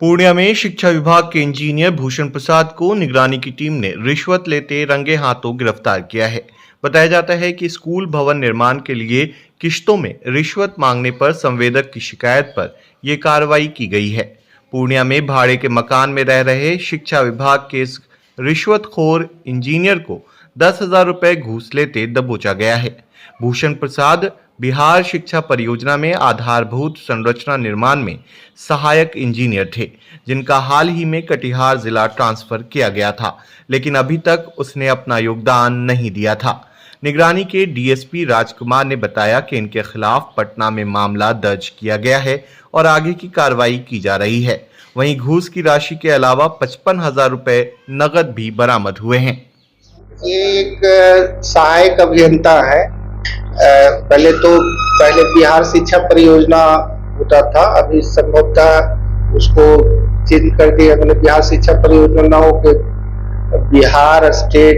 पूर्णिया में शिक्षा विभाग के इंजीनियर भूषण प्रसाद को निगरानी की टीम ने रिश्वत लेते रंगे हाथों गिरफ्तार किया है। बताया जाता है कि स्कूल भवन निर्माण के लिए किश्तों में रिश्वत मांगने पर संवेदक की शिकायत पर यह कार्रवाई की गई है। पूर्णिया में भाड़े के मकान में रह रहे शिक्षा विभाग के इस रिश्वतखोर इंजीनियर को 10,000 रुपए घूस लेते दबोचा गया है। भूषण प्रसाद बिहार शिक्षा परियोजना में आधारभूत संरचना निर्माण में सहायक इंजीनियर थे, जिनका हाल ही में कटिहार जिला ट्रांसफर किया गया था, लेकिन अभी तक उसने अपना योगदान नहीं दिया था। निगरानी के डीएसपी राजकुमार ने बताया कि इनके खिलाफ पटना में मामला दर्ज किया गया है और आगे की कार्रवाई की जा रही है। वहीं घूस की राशि के अलावा 55,000 रुपए नगद भी बरामद हुए हैं। ये एक सहायक अभियंता है। पहले बिहार शिक्षा परियोजना होता था, अभी संभवतः उसको चेंज कर दिया। मतलब बिहार शिक्षा परियोजना ना हो के Bihar state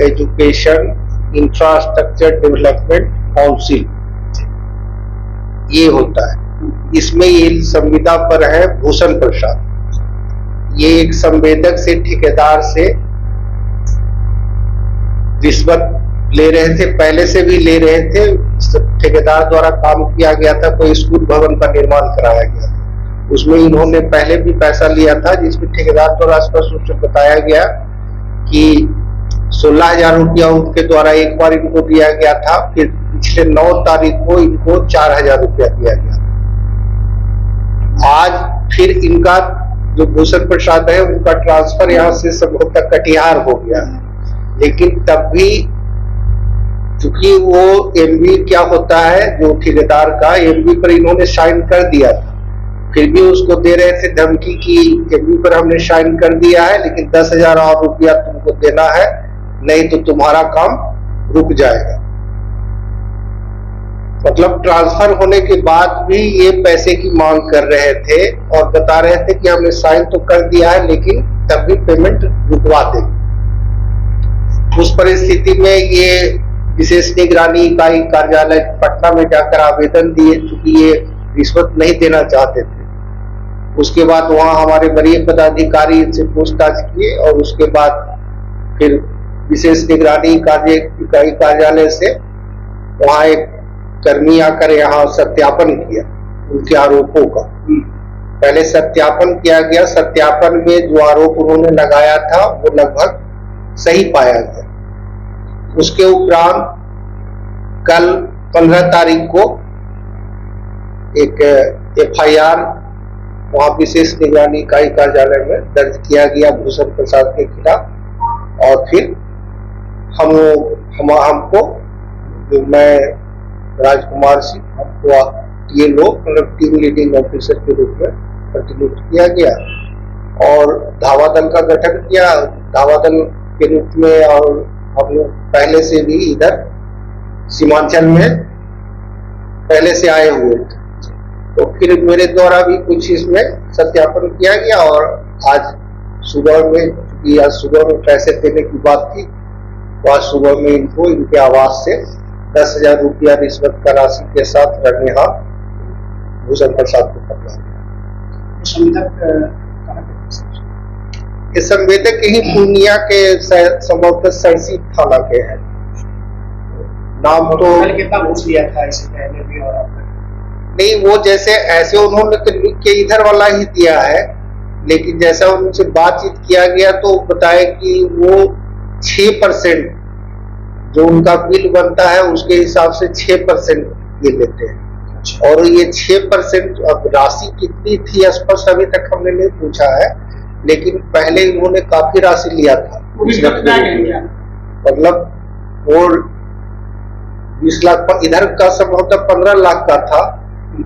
education infrastructure development council ये होता है। इसमें ये संविदा पर है भूषण प्रसाद। ये एक संवेदक से ठेकेदार से रिश्वत ले रहे थे, पहले से भी ले रहे थे। ठेकेदार द्वारा काम किया गया था, कोई स्कूल भवन का निर्माण कराया गया था, उसमें इन्होंने पहले भी पैसा लिया था, जिसमें ठेकेदार द्वारा स्पष्ट रूप से बताया गया कि 16,000 रुपया उनके द्वारा एक बार इनको दिया गया था। फिर पिछले 9 तारीख को इनको 4,000 रुपया दिया गया। आज फिर इनका जो भूषण प्रसाद है उनका ट्रांसफर यहाँ से संभवतः कटिहार हो गया है, लेकिन तब भी चूंकि वो एमबी क्या होता है जो ठेकेदार का एमबी पर इन्होंने साइन कर दिया था, फिर भी उसको दे रहे थे धमकी की एमबी पर हमने साइन कर दिया है, लेकिन 10,000 और रुपया तुमको देना है, नहीं तो तुम्हारा काम रुक जाएगा। मतलब ट्रांसफर होने के बाद भी ये पैसे की मांग कर रहे थे और बता रहे थे कि हमने साइन तो कर दिया है, लेकिन तब भी पेमेंट रुकवा देंगे। उस परिस्थिति में ये विशेष निगरानी इकाई कार्यालय पटना में जाकर आवेदन दिए, चूंकि ये रिश्वत नहीं देना चाहते थे। उसके बाद वहां हमारे वरीय पदाधिकारी इनसे पूछताछ किए और उसके बाद फिर विशेष निगरानी इकाई कार्यालय से वहां एक कर्मी आकर यहाँ सत्यापन किया उनके आरोपों का। पहले सत्यापन किया गया, सत्यापन में जो आरोप उन्होंने लगाया था वो लगभग सही पाया गया। उसके उपरांत कल 15 तारीख को एक एफआईआर वहां विशेष निगरानी इकाई कार्यालय में दर्ज किया गया भूषण प्रसाद के खिलाफ। और फिर हमको जो मैं राजकुमार सिंह, हमको ये लोग मतलब टीम लीडिंग ऑफिसर के रूप में प्रतिनियुक्त किया गया और धावा दल का गठन किया। धावा दल के रूप में और हम लोग पहले से भी इधर सीमांचल में पहले से आए हुए थे, तो फिर मेरे द्वारा भी कुछ इसमें सत्यापन किया गया। और आज सुबह में पैसे देने की बात थी, तो आज सुबह में इनको इनके आवास से 10,000 रुपया रिश्वत का राशि के साथ रंगे हाथ भूषण प्रसाद को पकड़ा गया। ये संवेदक ही पूर्णिया के संभवतः सरसी थाना के हैं। नाम तो कितना घूस लिया था इससे पहले भी और नहीं, वो जैसे ऐसे उन्होंने तो लिख के इधर वाला ही दिया है, लेकिन जैसा उनसे बातचीत किया गया तो बताया कि वो 6% जो उनका बिल बनता है उसके हिसाब से 6% ये लेते हैं। और ये 6% अब राशि कितनी थी स्पष्ट अभी तक हमने नहीं पूछा है, लेकिन पहले इन्होंने काफी राशि लिया था। मतलब वो 20 लाख इधर का संभवतः 15 लाख का था।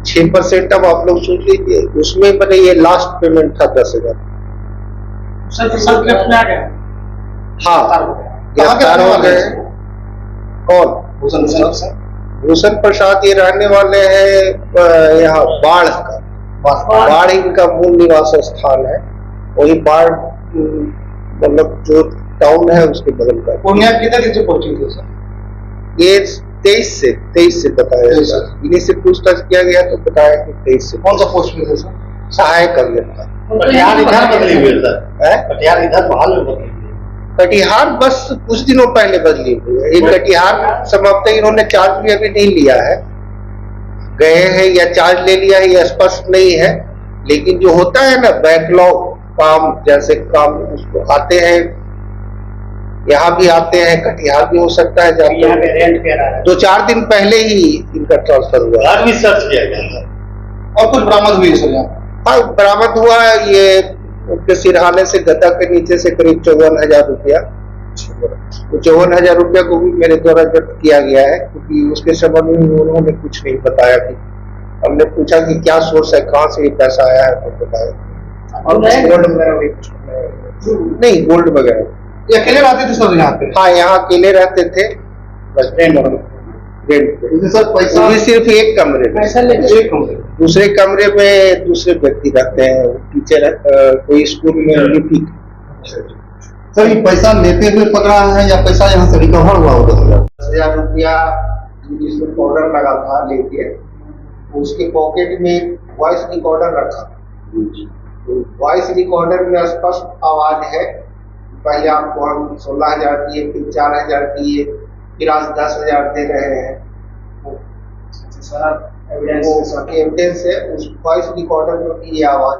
6% अब आप लोग सोच लीजिए, उसमें मैंने ये लास्ट पेमेंट था 10,000। हाँ, गिरफ्तार हो गए। कौन? भूषण प्रसाद ये रहने वाले हैं यहाँ बाढ़ का। बाढ़ इनका मूल निवास स्थान है, वही बाढ़ मतलब जो टाउन है उसके बगल का। पूर्णिया किधर से पहुंचे थे सर? ये 23 से बताया, इन्हीं से पूछताछ किया गया तो बताया कि 23 से। कौन सा पोस्ट में थे सर? सहायक कर लेता। कटिहार इधर बदली हुई है सर, है कटिहार इधर बहाल में बदली हुई है। कटिहार बस कुछ दिनों पहले बदली हुई है। ये कटिहार समाप्त इन्होंने चार्ज भी अभी नहीं लिया है, गए हैं या चार्ज ले लिया है, ये स्पष्ट नहीं है। लेकिन जो होता है ना बैकलॉग काम, जैसे काम उसको आते हैं, यहाँ भी आते हैं, कटिहार भी हो सकता है जाते यहाँ पे हैं। रेंट पे आ रहा है। 2-4 दिन पहले ही इनका ट्रांसफर हुआ। आज भी सर्च किया गया है। और कुछ बरामद हुई है सर यहाँ? हाँ, बरामद हुआ ये उनके सिरहाने से गद्दा के नीचे से करीब 54,000 रुपया। 54,000 रुपया को भी मेरे द्वारा जब्त किया गया है, क्योंकि उसके संबंध में उन्होंने कुछ नहीं बताया। कि हमने पूछा कि क्या सोर्स है, कहाँ से ये पैसा आया है, तो बताया और गोल्ड वगैरह भी कुछ नहीं। गोल्ड वगैरह ये अकेले रहते थे सर यहाँ पे? हाँ, यहाँ अकेले रहते थे, बस रेंट पे। सर पैसा वो भी सिर्फ एक कमरे में। पैसा लेके एक कमरे में? दूसरे कमरे में दूसरे व्यक्ति रहते हैं, टीचर कोई स्कूल में लिपि। सर ये पैसा लेते हुए पकड़ा है या पैसा यहाँ से रिकवर हुआ हो 10,000? 10,000 रुपया जिसमें पाउडर लगा था लेके, उसके पॉकेट में वॉइस रिकॉर्डर रखा था। वॉइस रिकॉर्डर में स्पष्ट आवाज है, पहले आपको हम 16,000 दिए, फिर 4,000 दिए, फिर आज 10,000 दे रहे हैं। सारा वो एविडेंस है, उस वॉइस रिकॉर्डर में भी ये आवाज